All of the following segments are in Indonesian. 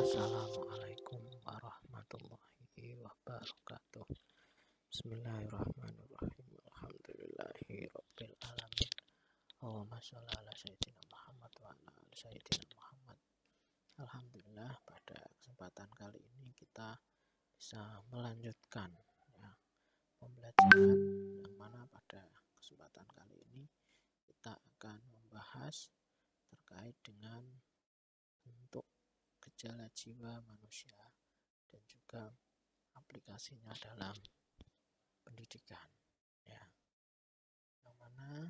Assalamualaikum warahmatullahi wabarakatuh. Bismillahirrahmanirrahim. Alhamdulillahirabbil alamin. Allahumma sholli ala sayyidina Muhammad wa ala ali sayyidina Muhammad. Alhamdulillah, pada kesempatan kali ini kita bisa melanjutkan pembelajaran yang mana pada kesempatan kali ini kita akan membahas terkait dengan bentuk gejala jiwa manusia dan juga aplikasinya dalam pendidikan, yang mana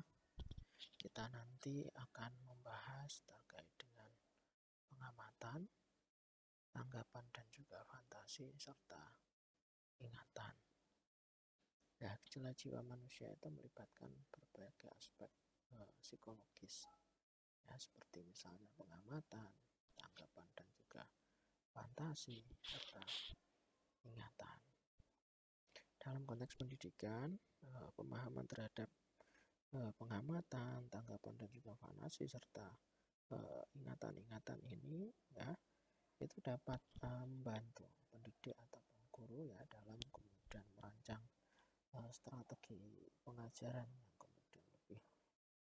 kita nanti akan membahas terkait dengan pengamatan, tanggapan dan juga fantasi serta ingatan. Gejala jiwa manusia itu melibatkan berbagai aspek psikologis, seperti misalnya pengamatan, tanggapan dan juga fantasi serta ingatan. Dalam konteks pendidikan, pemahaman terhadap pengamatan, tanggapan dan juga fantasi serta ingatan-ingatan ini itu dapat membantu pendidik ataupun guru dalam kemudian merancang strategi pengajaran yang kemudian lebih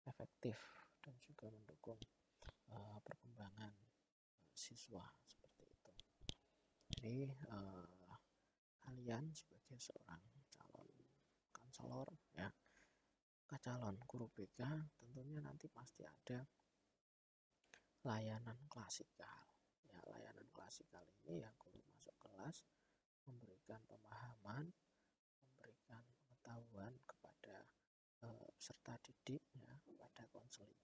efektif dan juga mendukung perkembangan siswa seperti itu. Jadi kalian sebagai seorang calon konselor calon guru BK tentunya nanti pasti ada layanan klasikal. Layanan klasikal ini guru masuk kelas memberikan pemahaman, memberikan pengetahuan kepada peserta didik kepada konseling,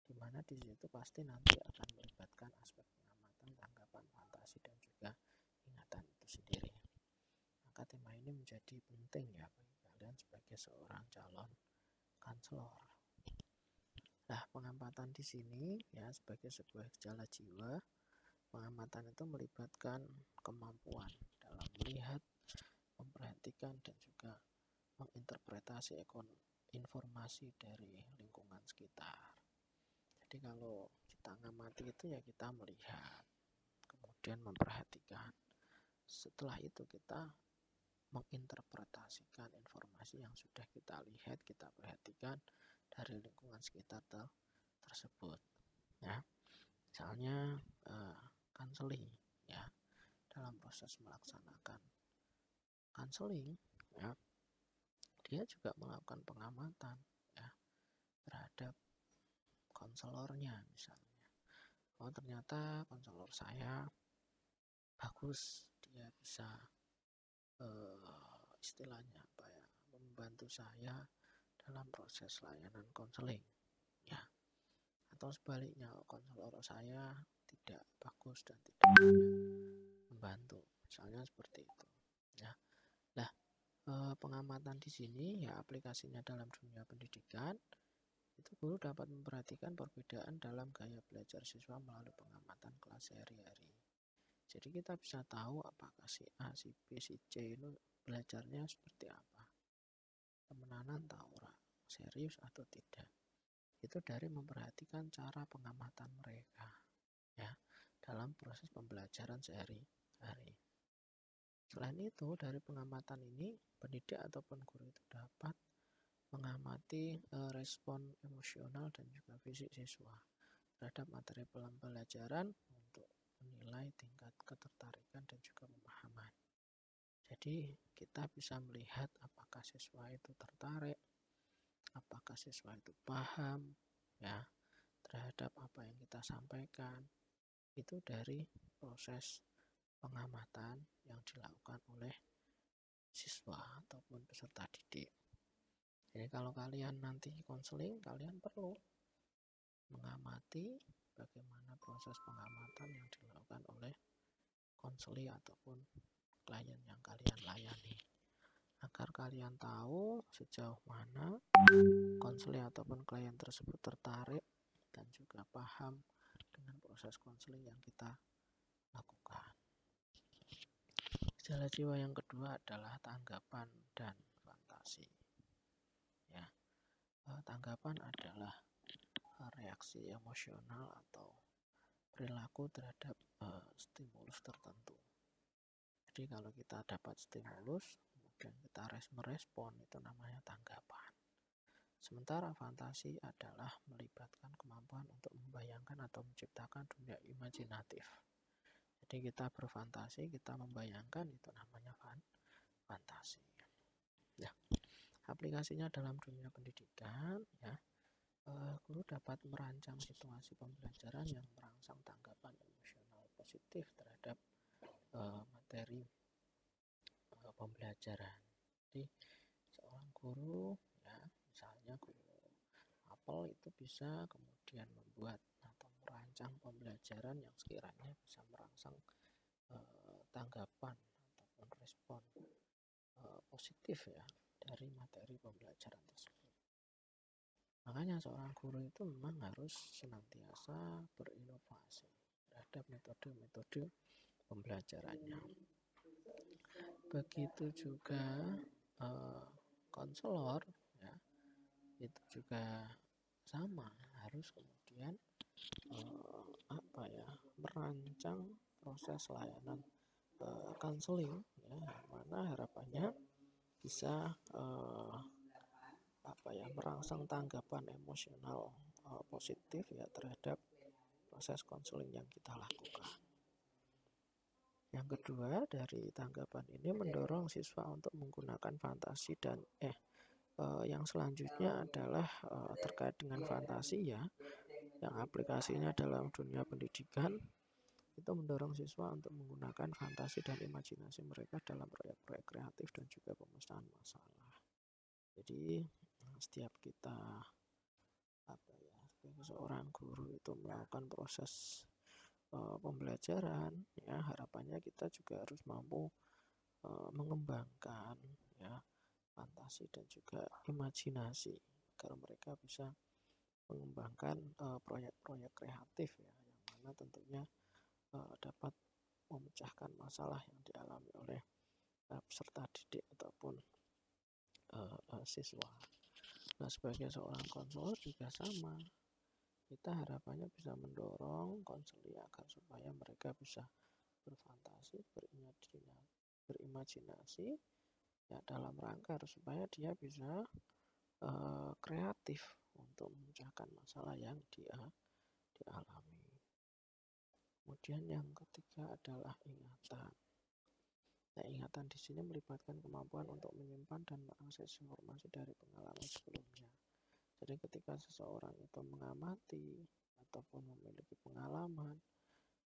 di mana di situ pasti nanti akan melibatkan aspek pengamatan, tanggapan, fantasi dan juga ingatan itu sendiri. Maka tema ini menjadi penting bagi kalian sebagai seorang calon konselor. Nah, pengamatan di sini sebagai sebuah gejala jiwa, pengamatan itu melibatkan kemampuan dalam melihat, memperhatikan dan juga menginterpretasi informasi dari lingkungan sekitar. Jadi kalau kita ngamati itu kita melihat, kemudian memperhatikan. Setelah itu kita menginterpretasikan informasi yang sudah kita lihat, kita perhatikan dari lingkungan sekitar tersebut. Misalnya konseling, dalam proses melaksanakan konseling, dia juga melakukan pengamatan terhadap konselornya. Misalnya, ternyata konselor saya bagus, dia bisa istilahnya membantu saya dalam proses layanan konseling, atau sebaliknya konselor saya tidak bagus dan tidak membantu, misalnya seperti itu. Pengamatan di sini aplikasinya dalam dunia pendidikan itu guru dapat memperhatikan perbedaan dalam gaya belajar siswa melalui pengamatan kelas sehari-hari. Jadi kita bisa tahu apakah si A, si B, si C itu belajarnya seperti apa, temenanan atau ora, serius atau tidak. Itu dari memperhatikan cara pengamatan mereka dalam proses pembelajaran sehari-hari. Selain itu, dari pengamatan ini pendidik ataupun guru itu dapat mengamati respon emosional dan juga fisik siswa terhadap materi pembelajaran untuk menilai tingkat ketertarikan dan juga pemahaman. Jadi kita bisa melihat apakah siswa itu tertarik, apakah siswa itu paham terhadap apa yang kita sampaikan. Itu dari proses pengamatan yang dilakukan oleh siswa ataupun peserta didik. Jadi kalau kalian nanti konseling, kalian perlu mengamati bagaimana proses pengamatan yang dilakukan oleh konseli ataupun klien yang kalian layani, agar kalian tahu sejauh mana konseli ataupun klien tersebut tertarik dan juga paham dengan proses konseling yang kita lakukan. Gejala jiwa yang kedua adalah tanggapan dan fantasi. Tanggapan adalah reaksi emosional atau perilaku terhadap stimulus Jadi kalau kita dapat stimulus, kemudian kita merespon, itu namanya tanggapan. Sementara fantasi adalah melibatkan kemampuan untuk membayangkan atau menciptakan dunia imajinatif. Jadi kita berfantasi, kita membayangkan, itu namanya fantasi. Ya, aplikasinya dalam dunia pendidikan, ya, guru dapat merancang situasi pembelajaran yang merangsang tanggapan emosional positif terhadap materi pembelajaran. Jadi seorang guru, ya, misalnya guru apel itu bisa kemudian membuat atau merancang pembelajaran yang sekiranya bisa merangsang tanggapan ataupun respon positif, ya, dari materi pembelajaran tersebut. Makanya seorang guru itu memang harus senantiasa berinovasi terhadap metode-metode pembelajarannya. Begitu juga konselor, ya, itu juga sama, harus kemudian merancang proses layanan counseling, ya, yang mana harapannya bisa merangsang tanggapan emosional positif, ya, terhadap proses konseling yang kita lakukan. Yang kedua, dari tanggapan ini mendorong siswa untuk menggunakan fantasi dan yang selanjutnya adalah terkait dengan fantasi, ya, yang aplikasinya dalam dunia pendidikan, itu mendorong siswa untuk menggunakan fantasi dan imajinasi mereka dalam proyek-proyek kreatif dan juga pemecahan masalah. Jadi setiap kita sebagai seorang guru itu melakukan proses pembelajaran, ya, harapannya kita juga harus mampu mengembangkan, ya, fantasi dan juga imajinasi agar mereka bisa mengembangkan proyek-proyek kreatif, ya, yang mana tentunya dapat memecahkan masalah yang dialami oleh peserta didik ataupun siswa. Nah, sebagai seorang konselor juga sama, kita harapannya bisa mendorong konseli agar supaya mereka bisa berfantasi, berimajinasi, ya, dalam rangka supaya dia bisa kreatif untuk memecahkan masalah yang dia dialami. Kemudian yang ketiga adalah ingatan. Nah, ingatan di sini melibatkan kemampuan untuk menyimpan dan mengakses informasi dari pengalaman sebelumnya. Jadi ketika seseorang itu mengamati ataupun memiliki pengalaman,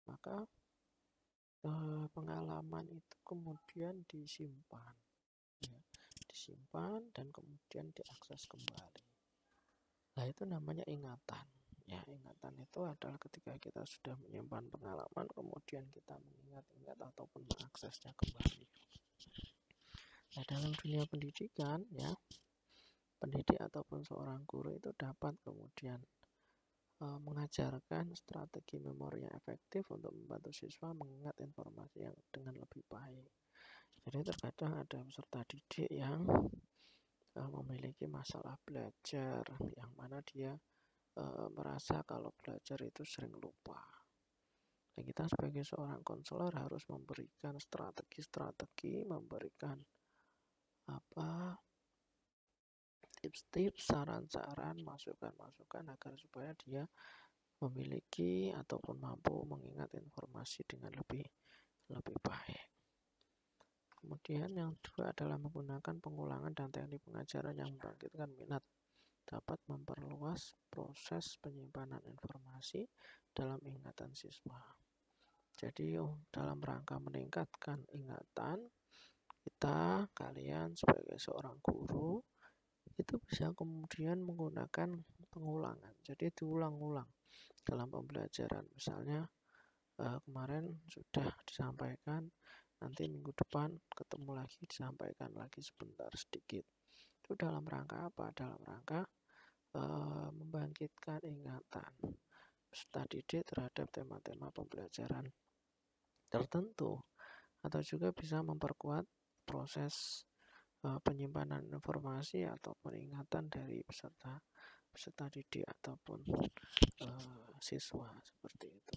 maka pengalaman itu kemudian disimpan, ya, disimpan dan kemudian diakses kembali. Nah, itu namanya ingatan. Ya, ingatan itu adalah ketika kita sudah menyimpan pengalaman, kemudian kita mengingat-ingat ataupun mengaksesnya kembali. Nah, dalam dunia pendidikan, ya, pendidik ataupun seorang guru itu dapat kemudian mengajarkan strategi memori yang efektif untuk membantu siswa mengingat informasi yang dengan lebih baik. Jadi terkadang ada peserta didik yang memiliki masalah belajar, yang mana dia merasa kalau belajar itu sering lupa. Dan kita sebagai seorang konselor harus memberikan strategi-strategi, memberikan tips-tips, saran-saran, masukan-masukan agar supaya dia memiliki ataupun mampu mengingat informasi dengan lebih baik. Kemudian yang kedua adalah menggunakan pengulangan dan teknik pengajaran yang membangkitkan minat, dapat memperluas proses penyimpanan informasi dalam ingatan siswa. Jadi dalam rangka meningkatkan ingatan, kalian sebagai seorang guru itu bisa kemudian menggunakan pengulangan. Jadi diulang-ulang dalam pembelajaran. Misalnya kemarin sudah disampaikan, nanti minggu depan ketemu lagi, disampaikan lagi sebentar sedikit. Itu dalam rangka apa? Dalam rangka membangkitkan ingatan peserta didik terhadap tema-tema pembelajaran tertentu, atau juga bisa memperkuat proses penyimpanan informasi ataupun ingatan dari peserta didik ataupun siswa, seperti itu.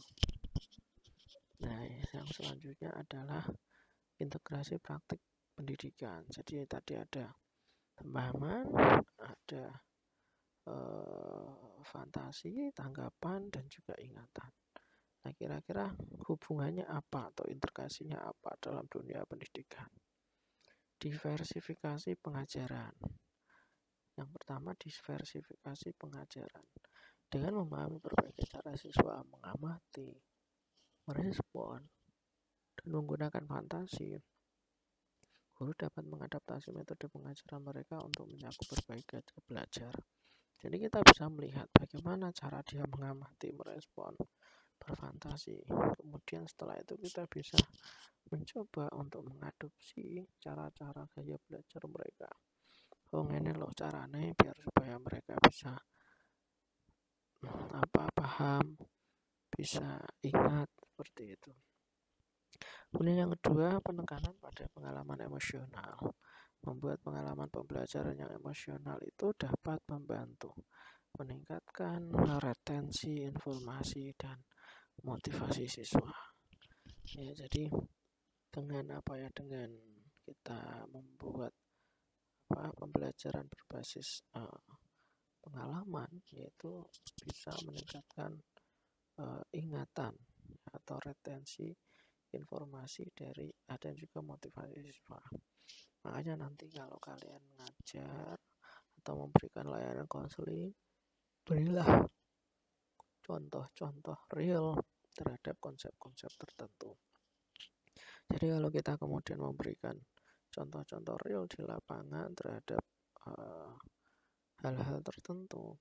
Nah, yang selanjutnya adalah integrasi praktik pendidikan. Jadi tadi ada pemahaman, ada fantasi, tanggapan, dan juga ingatan. Nah, kira-kira hubungannya apa atau integrasinya apa dalam dunia pendidikan? Diversifikasi pengajaran. Yang pertama, diversifikasi pengajaran. Dengan memahami berbagai cara siswa mengamati, merespon, dan menggunakan fantasi, guru dapat mengadaptasi metode pengajaran mereka untuk mencakup berbagai gaya belajar. Jadi kita bisa melihat bagaimana cara dia mengamati, merespon, berfantasi. Kemudian setelah itu kita bisa mencoba untuk mengadopsi cara-cara gaya belajar mereka. Oh, ini loh caranya biar supaya mereka bisa paham, bisa ingat, seperti itu. Kemudian yang kedua, penekanan pada pengalaman emosional. Membuat pengalaman pembelajaran yang emosional itu dapat membantu meningkatkan retensi informasi dan motivasi siswa. Ya, jadi dengan dengan kita membuat pembelajaran berbasis pengalaman, yaitu bisa meningkatkan ingatan atau retensi informasi dari dan juga motivasi siswa. Makanya nanti kalau kalian mengajar atau memberikan layanan konseling, berilah contoh-contoh real terhadap konsep-konsep tertentu. Jadi kalau kita kemudian memberikan contoh-contoh real di lapangan terhadap hal-hal tertentu,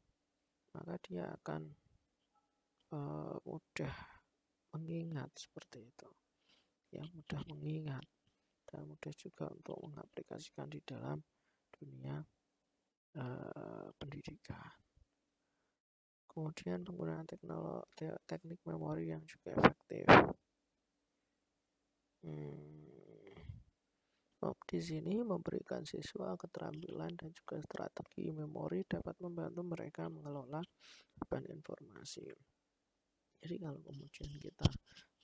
maka dia akan mudah mengingat, seperti itu. Ya, mudah mengingat dan mudah juga untuk mengaplikasikan di dalam dunia pendidikan. Kemudian penggunaan teknik memori yang juga efektif. Di sini memberikan siswa keterampilan dan juga strategi memori dapat membantu mereka mengelola beban informasi. Jadi kalau kemudian kita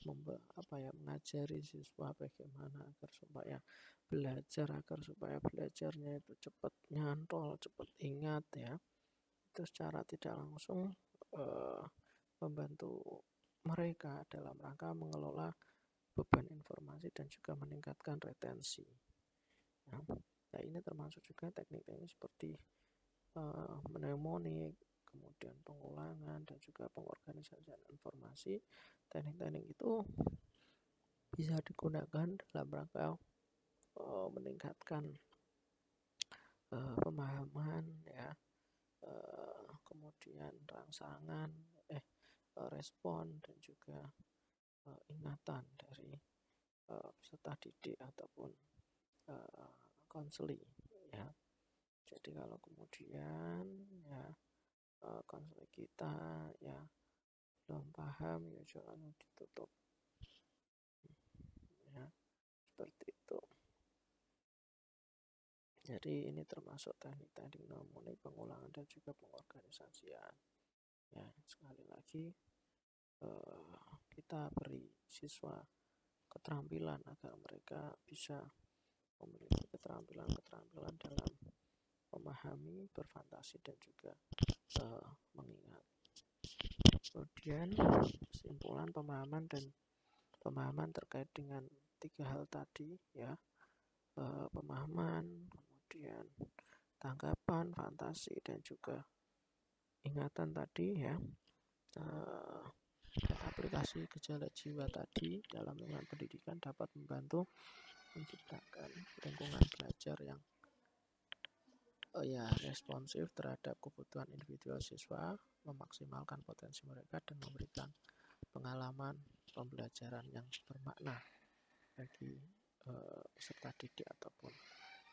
mengajari siswa bagaimana agar supaya belajarnya itu cepat nyantol, cepat ingat, ya, itu secara tidak langsung membantu mereka dalam rangka mengelola beban informasi dan juga meningkatkan retensi. Nah, ini termasuk juga teknik-teknik seperti mnemonik, kemudian pengulangan, dan juga pengorganisasian informasi. Teknik-teknik itu bisa digunakan dalam rangka meningkatkan pemahaman, ya, kemudian rangsangan, respon, dan juga ingatan dari peserta didik ataupun konseling, ya. Jadi kalau kemudian konseling kita belum paham, ya jangan ditutup, ya, seperti itu. Jadi ini termasuk teknik-teknik mnemonik, pengulangan, dan juga pengorganisasian. Ya, sekali lagi kita beri siswa keterampilan agar mereka bisa memiliki keterampilan dalam memahami, berfantasi, dan juga mengingat. Kemudian kesimpulan pemahaman terkait dengan 3 hal tadi, ya, pemahaman, kemudian tanggapan, fantasi, dan juga ingatan tadi, ya. Aplikasi gejala jiwa tadi dalam lingkungan pendidikan dapat membantu menciptakan lingkungan belajar yang responsif terhadap kebutuhan individual siswa, memaksimalkan potensi mereka, dan memberikan pengalaman pembelajaran yang bermakna bagi peserta didik ataupun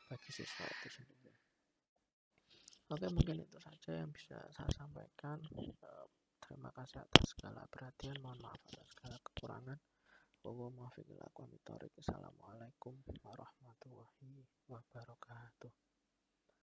bagi siswa itu sendiri. Oke, mungkin itu saja yang bisa saya sampaikan. Terima kasih atas segala perhatian. Mohon maaf atas segala kekurangan. Assalamualaikum warahmatullahi wabarakatuh.